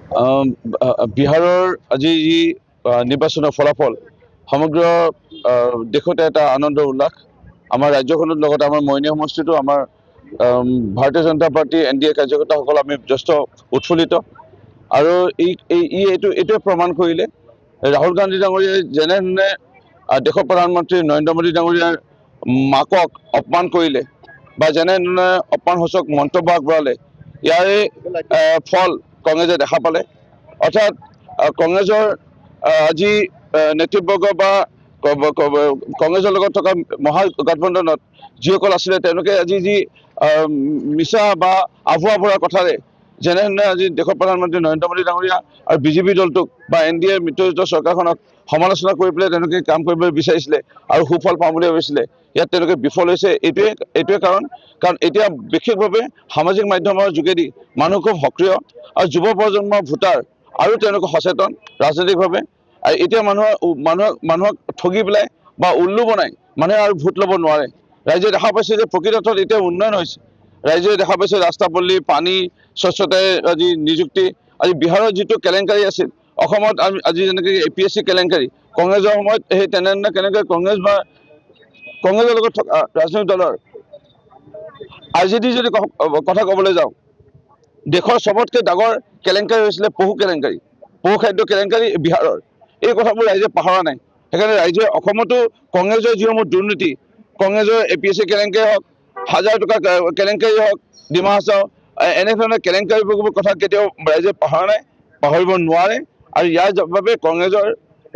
বিহাৰৰ আজি যি নিৰ্বাচনৰ ফলাফল সমগ্ৰ দেশতে এটা আনন্দ উল্লাস আমাৰ ৰাজ্যখনৰ লগতে আমাৰ মইনী সমষ্টিটো আমাৰ ভাৰতীয় জনতা পাৰ্টি NDA কাৰ্যকৰ্তাসকল আমি যথেষ্ট উৎফুল্লিত আৰু এইটোৱে প্ৰমাণ কৰিলে ৰাহুল গান্ধী ডাঙৰীয়াই যেনেধৰণে দেশৰ প্ৰধানমন্ত্ৰী নৰেন্দ্ৰ মোদী ডাঙৰীয়াৰ মাকক অপমান কৰিলে বা যেনেধৰণে অপমানসূচক মন্তব্য আগবঢ়ালে ইয়াৰে ফল কংগ্ৰেছে দেখা পালে অৰ্থাৎ কংগ্ৰেছৰ আজি নেতৃবৰ্গ বা কংগ্ৰেছৰ লগত থকা মহাগঠবন্ধনত যিসকল আছিলে তেওঁলোকে আজি যি মিছা বা আভুৱা ভৰা কথাৰে যেনেধৰণে আজি দেশৰ প্ৰধানমন্ত্ৰী নৰেন্দ্ৰ মোদী ডাঙৰীয়া আৰু বিজেপি দলটোক বা NDA মিত্ৰজোঁটৰ চৰকাৰখনক সমালোচনা কৰি পেলাই তেওঁলোকে কাম কৰিব বিচাৰিছিলে আৰু সুফল পাম বুলি ভাবিছিলে ইয়াত তেওঁলোকে বিফল হৈছে এইটোৱে কাৰণ এতিয়া বিশেষভাৱে সামাজিক মাধ্যমৰ যোগেদি মানুহ খুব সক্ৰিয় আৰু যুৱ প্ৰজন্মৰ ভোটাৰ আৰু তেওঁলোক সচেতন ৰাজনৈতিকভাৱে এতিয়া মানুহক ঠগি পেলাই বা উল্লু বনাই মানুহে আৰু ভোট ল'ব নোৱাৰে ৰাইজে দেখা পাইছে যে প্ৰকৃত অৰ্থত এতিয়া উন্নয়ন হৈছে ৰাইজে দেখা পাইছে ৰাস্তা পদূলি পানী স্বচ্ছতাৰ আজি নিযুক্তি আজি বিহাৰৰ যিটো কেলেংকাৰী আছিল অসমত আজি যেনেকৈ APSC কেলেংকাৰী কংগ্ৰেছৰ সময়ত সেই তেনেধৰণে কেনেকৈ কংগ্ৰেছৰ লগত থকা ৰাজনৈতিক দলৰ RJD যদি কথা ক'বলৈ যাওঁ দেশৰ সবতকৈ ডাঙৰ কেলেংকাৰী হৈছিলে পহু কেলেংকাৰী পহু খাদ্য কেলেংকাৰী বিহাৰৰ এই কথাবোৰ ৰাইজে পাহৰা নাই সেইকাৰণে ৰাইজে অসমতো কংগ্ৰেছৰ যিসমূহ দুৰ্নীতি কংগ্ৰেছৰ APSC কেলেংকাৰী হওক হাজাৰ টকা কেলেংকাৰী হওক ডিমা হাছাও এনেধৰণৰ কেলেংকাৰীবোৰ কথা কেতিয়াও ৰাইজে পাহৰা নাই পাহৰিব নোৱাৰে আৰু ইয়াৰ বাবে কংগ্ৰেছৰ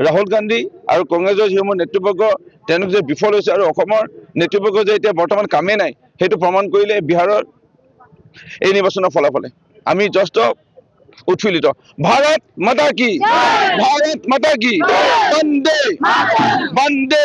ৰাহুল গান্ধী আৰু কংগ্ৰেছৰ যিসমূহ নেতৃবৰ্গ তেওঁলোক যে বিফল হৈছে আৰু অসমৰ নেতৃবৰ্গ যে এতিয়া বৰ্তমান কামেই নাই সেইটো প্ৰমাণ কৰিলে বিহাৰৰ এই নিৰ্বাচনৰ ফলাফলে আমি যথেষ্ট উৎফুল্লিত ভাৰত মাতা কি বন্দে বন্দে